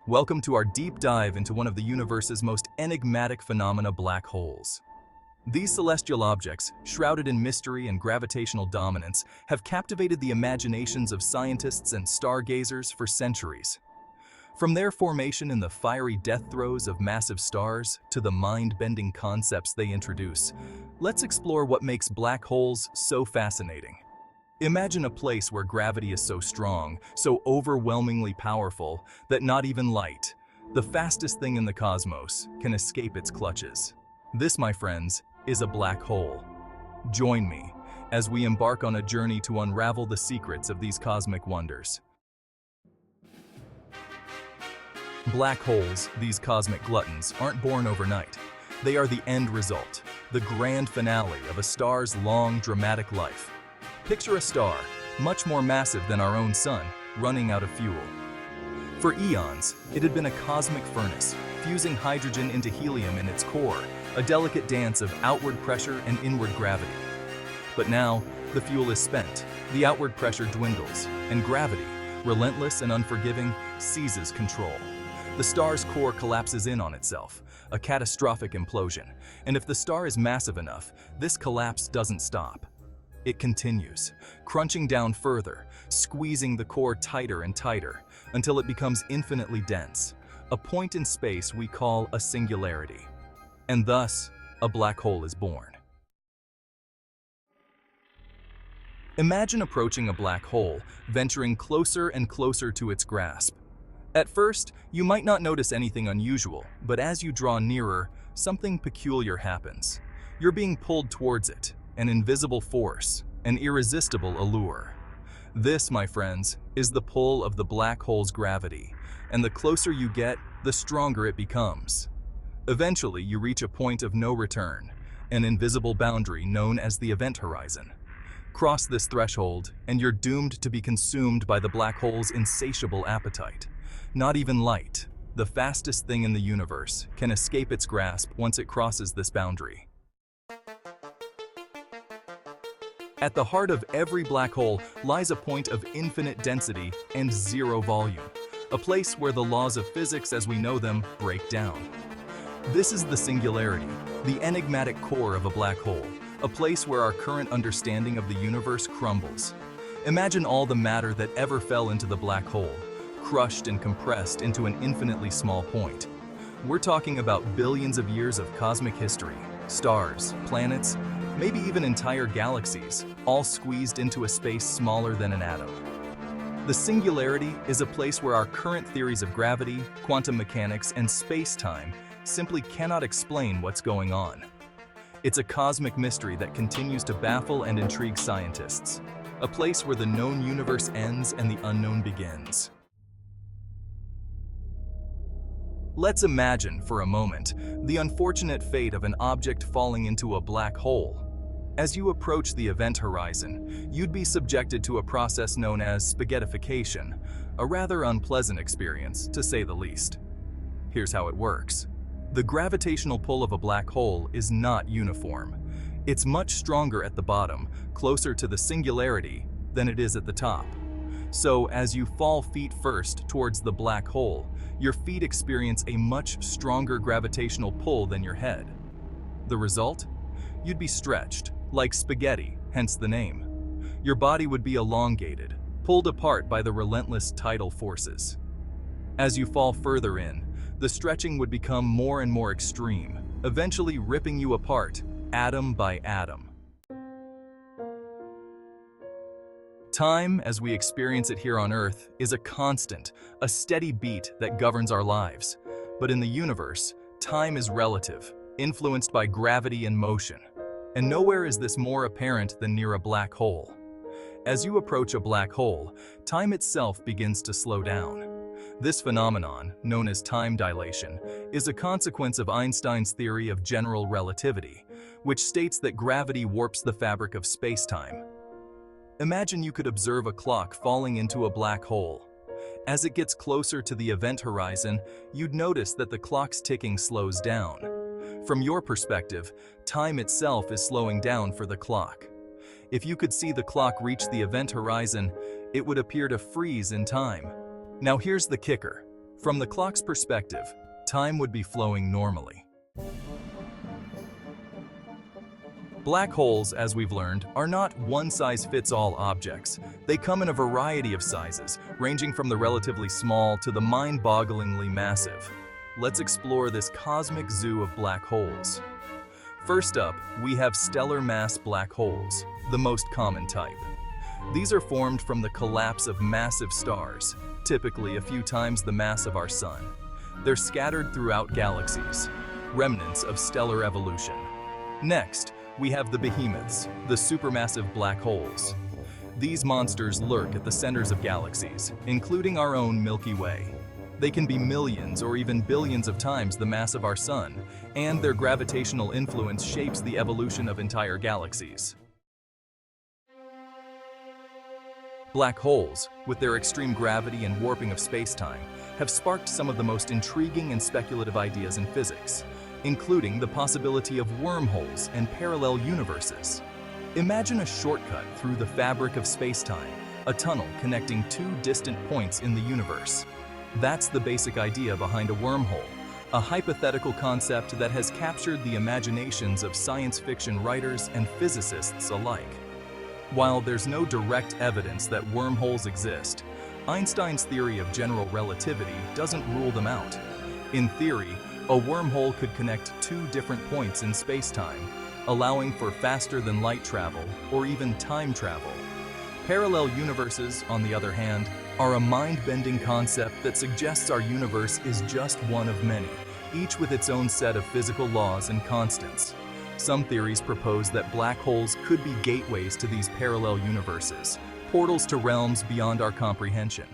Welcome to our deep dive into one of the universe's most enigmatic phenomena, black holes. These celestial objects, shrouded in mystery and gravitational dominance, have captivated the imaginations of scientists and stargazers for centuries. From their formation in the fiery death throes of massive stars to the mind-bending concepts they introduce, let's explore what makes black holes so fascinating. Imagine a place where gravity is so strong, so overwhelmingly powerful, that not even light, the fastest thing in the cosmos, can escape its clutches. This, my friends, is a black hole. Join me as we embark on a journey to unravel the secrets of these cosmic wonders. Black holes, these cosmic gluttons, aren't born overnight. They are the end result, the grand finale of a star's long, dramatic life. Picture a star, much more massive than our own sun, running out of fuel. For eons, it had been a cosmic furnace, fusing hydrogen into helium in its core, a delicate dance of outward pressure and inward gravity. But now, the fuel is spent, the outward pressure dwindles, and gravity, relentless and unforgiving, seizes control. The star's core collapses in on itself, a catastrophic implosion, and if the star is massive enough, this collapse doesn't stop. It continues, crunching down further, squeezing the core tighter and tighter, until it becomes infinitely dense, a point in space we call a singularity. And thus, a black hole is born. Imagine approaching a black hole, venturing closer and closer to its grasp. At first, you might not notice anything unusual, but as you draw nearer, something peculiar happens. You're being pulled towards it, an invisible force, an irresistible allure. This, my friends, is the pull of the black hole's gravity, and the closer you get, the stronger it becomes. Eventually, you reach a point of no return, an invisible boundary known as the event horizon. Cross this threshold, and you're doomed to be consumed by the black hole's insatiable appetite. Not even light, the fastest thing in the universe, can escape its grasp once it crosses this boundary. At the heart of every black hole lies a point of infinite density and zero volume, a place where the laws of physics as we know them break down. This is the singularity, the enigmatic core of a black hole, a place where our current understanding of the universe crumbles. Imagine all the matter that ever fell into the black hole, crushed and compressed into an infinitely small point. We're talking about billions of years of cosmic history, stars, planets, maybe even entire galaxies, all squeezed into a space smaller than an atom. The singularity is a place where our current theories of gravity, quantum mechanics, and space-time simply cannot explain what's going on. It's a cosmic mystery that continues to baffle and intrigue scientists, a place where the known universe ends and the unknown begins. Let's imagine, for a moment, the unfortunate fate of an object falling into a black hole. As you approach the event horizon, you'd be subjected to a process known as spaghettification, a rather unpleasant experience, to say the least. Here's how it works. The gravitational pull of a black hole is not uniform. It's much stronger at the bottom, closer to the singularity, than it is at the top. So, as you fall feet first towards the black hole, your feet experience a much stronger gravitational pull than your head. The result? You'd be stretched, like spaghetti, hence the name. Your body would be elongated, pulled apart by the relentless tidal forces. As you fall further in, the stretching would become more and more extreme, eventually ripping you apart, atom by atom. Time, as we experience it here on Earth, is a constant, a steady beat that governs our lives. But in the universe, time is relative, influenced by gravity and motion. And nowhere is this more apparent than near a black hole. As you approach a black hole, time itself begins to slow down. This phenomenon, known as time dilation, is a consequence of Einstein's theory of general relativity, which states that gravity warps the fabric of space-time. Imagine you could observe a clock falling into a black hole. As it gets closer to the event horizon, you'd notice that the clock's ticking slows down. From your perspective, time itself is slowing down for the clock. If you could see the clock reach the event horizon, it would appear to freeze in time. Now here's the kicker. From the clock's perspective, time would be flowing normally. Black holes, as we've learned, are not one-size-fits-all objects. They come in a variety of sizes, ranging from the relatively small to the mind-bogglingly massive. Let's explore this cosmic zoo of black holes. First up, we have stellar mass black holes, the most common type. These are formed from the collapse of massive stars, typically a few times the mass of our Sun. They're scattered throughout galaxies, remnants of stellar evolution. Next, we have the behemoths, the supermassive black holes. These monsters lurk at the centers of galaxies, including our own Milky Way. They can be millions or even billions of times the mass of our Sun, and their gravitational influence shapes the evolution of entire galaxies. Black holes, with their extreme gravity and warping of space-time, have sparked some of the most intriguing and speculative ideas in physics, including the possibility of wormholes and parallel universes. Imagine a shortcut through the fabric of space-time, a tunnel connecting two distant points in the universe. That's the basic idea behind a wormhole, a hypothetical concept that has captured the imaginations of science fiction writers and physicists alike. While there's no direct evidence that wormholes exist, Einstein's theory of general relativity doesn't rule them out. In theory, a wormhole could connect two different points in space-time, allowing for faster-than-light travel or even time travel. Parallel universes, on the other hand, are a mind-bending concept that suggests our universe is just one of many, each with its own set of physical laws and constants. Some theories propose that black holes could be gateways to these parallel universes, portals to realms beyond our comprehension.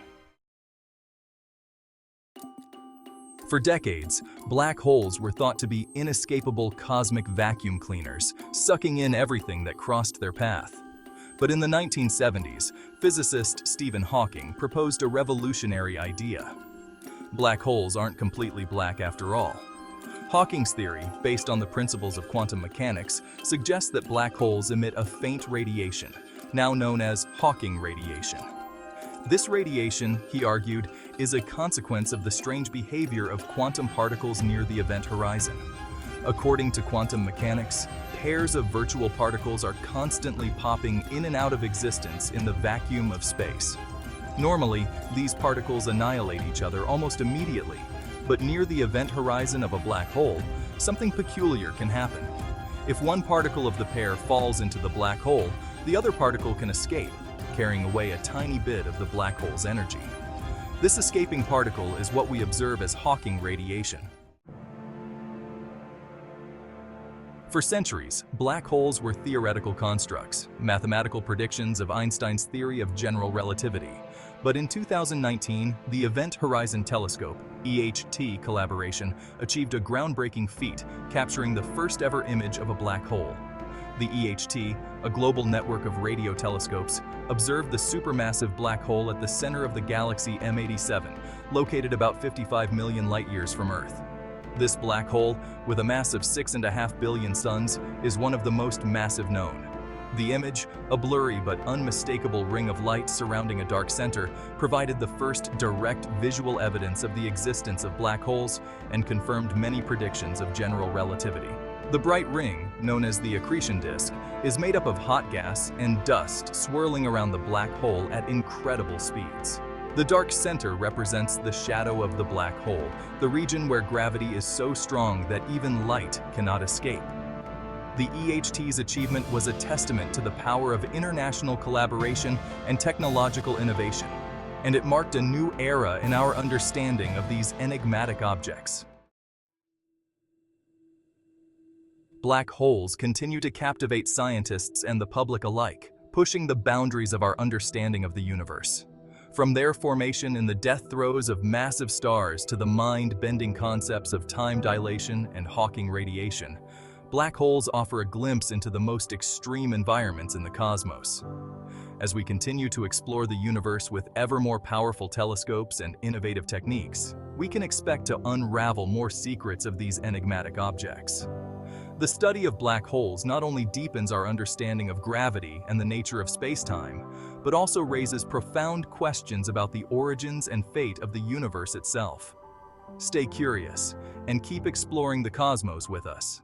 For decades, black holes were thought to be inescapable cosmic vacuum cleaners, sucking in everything that crossed their path. But in the 1970s, physicist Stephen Hawking proposed a revolutionary idea. Black holes aren't completely black after all. Hawking's theory, based on the principles of quantum mechanics, suggests that black holes emit a faint radiation, now known as Hawking radiation. This radiation, he argued, is a consequence of the strange behavior of quantum particles near the event horizon. According to quantum mechanics, pairs of virtual particles are constantly popping in and out of existence in the vacuum of space. Normally, these particles annihilate each other almost immediately, but near the event horizon of a black hole, something peculiar can happen. If one particle of the pair falls into the black hole, the other particle can escape, carrying away a tiny bit of the black hole's energy. This escaping particle is what we observe as Hawking radiation. For centuries, black holes were theoretical constructs, mathematical predictions of Einstein's theory of general relativity. But in 2019, the Event Horizon Telescope (EHT) collaboration achieved a groundbreaking feat, capturing the first ever image of a black hole. The EHT, a global network of radio telescopes, observed the supermassive black hole at the center of the galaxy M87, located about 55 million light-years from Earth. This black hole, with a mass of 6.5 billion suns, is one of the most massive known. The image, a blurry but unmistakable ring of light surrounding a dark center, provided the first direct visual evidence of the existence of black holes and confirmed many predictions of general relativity. The bright ring, known as the accretion disk, is made up of hot gas and dust swirling around the black hole at incredible speeds. The dark center represents the shadow of the black hole, the region where gravity is so strong that even light cannot escape. The EHT's achievement was a testament to the power of international collaboration and technological innovation, and it marked a new era in our understanding of these enigmatic objects. Black holes continue to captivate scientists and the public alike, pushing the boundaries of our understanding of the universe. From their formation in the death throes of massive stars to the mind-bending concepts of time dilation and Hawking radiation, black holes offer a glimpse into the most extreme environments in the cosmos. As we continue to explore the universe with ever more powerful telescopes and innovative techniques, we can expect to unravel more secrets of these enigmatic objects. The study of black holes not only deepens our understanding of gravity and the nature of space-time, but also raises profound questions about the origins and fate of the universe itself. Stay curious and keep exploring the cosmos with us.